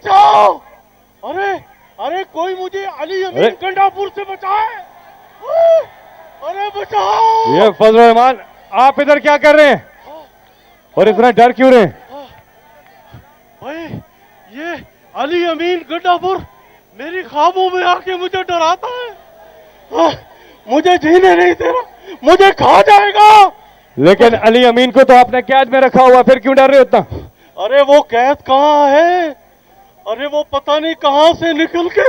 بچاؤ! ارے ارے کوئی مجھے علی امین گنڈاپور سے بچائے! ارے بچاؤ! یہ فضل الرحمان آپ ادھر کیا کر رہے ہیں اور اتنا ڈر کیوں رہے ہیں؟ بھائی یہ علی امین گنڈاپور میری خوابوں میں آ کے مجھے ڈراتا ہے، مجھے جینے نہیں دے رہا، مجھے کھا جائے گا۔ لیکن علی امین کو تو آپ نے قید میں رکھا ہوا، پھر کیوں ڈر رہے اتنا؟ ارے وہ قید کہاں ہے؟ ارے وہ پتہ نہیں کہاں سے نکل کے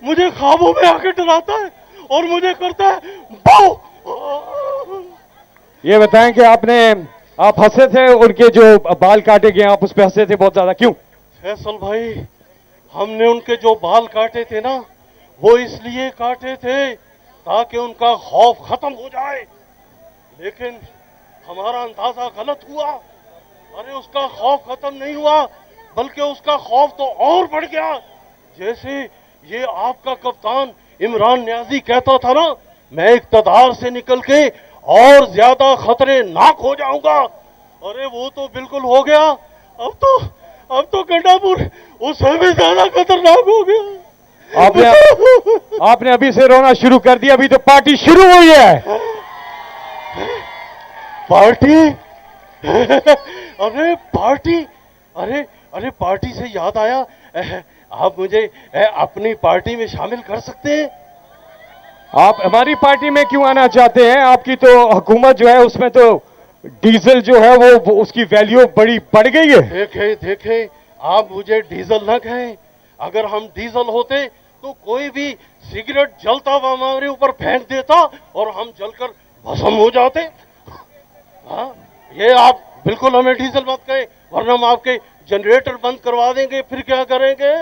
مجھے خوابوں میں آ کے ڈراتا ہے اور مجھے کرتا ہے باؤ۔ یہ بتائیں کہ آپ ہنسے تھے ان کے جو بال کاٹے گئے، آپ اس پہ ہنسے تھے بہت زیادہ، کیوں؟ فیصل بھائی، ہم نے ان کے جو بال کاٹے تھے نا، وہ اس لیے کاٹے تھے تاکہ ان کا خوف ختم ہو جائے، لیکن ہمارا اندازہ غلط ہوا۔ ارے اس کا خوف ختم نہیں ہوا بلکہ اس کا خوف تو اور بڑھ گیا۔ جیسے یہ آپ کا کپتان عمران نیازی کہتا تھا نا، میں اقتدار سے نکل کے اور زیادہ خطرے ناک ہو جاؤں گا۔ ارے وہ تو بالکل ہو گیا، اب تو گنڈاپور اس سے بھی زیادہ خطرناک ہو گیا۔ آپ نے ابھی سے رونا شروع کر دیا، ابھی تو پارٹی شروع ہوئی ہے۔ پارٹی؟ ارے پارٹی! ارے پارٹی سے یاد آیا، آپ مجھے اپنی پارٹی میں شامل کر سکتے ہیں؟ آپ ہماری پارٹی میں کیوں آنا چاہتے ہیں؟ آپ کی تو حکومت جو ہے اس میں تو ڈیزل جو ہے وہ اس کی ویلیو بڑی بڑھ گئی ہے۔ دیکھیں آپ مجھے ڈیزل نہ کہیں، اگر ہم ڈیزل ہوتے تو کوئی بھی سگریٹ جلتا ہوا ہمارے اوپر پھینک دیتا اور ہم جل کر بھسم ہو جاتے۔ ہاں، یہ آپ بالکل ہمیں ڈیزل مت کہیں ورنہ ہم آپ کے جنریٹر بند کروا دیں گے، پھر کیا کریں گے؟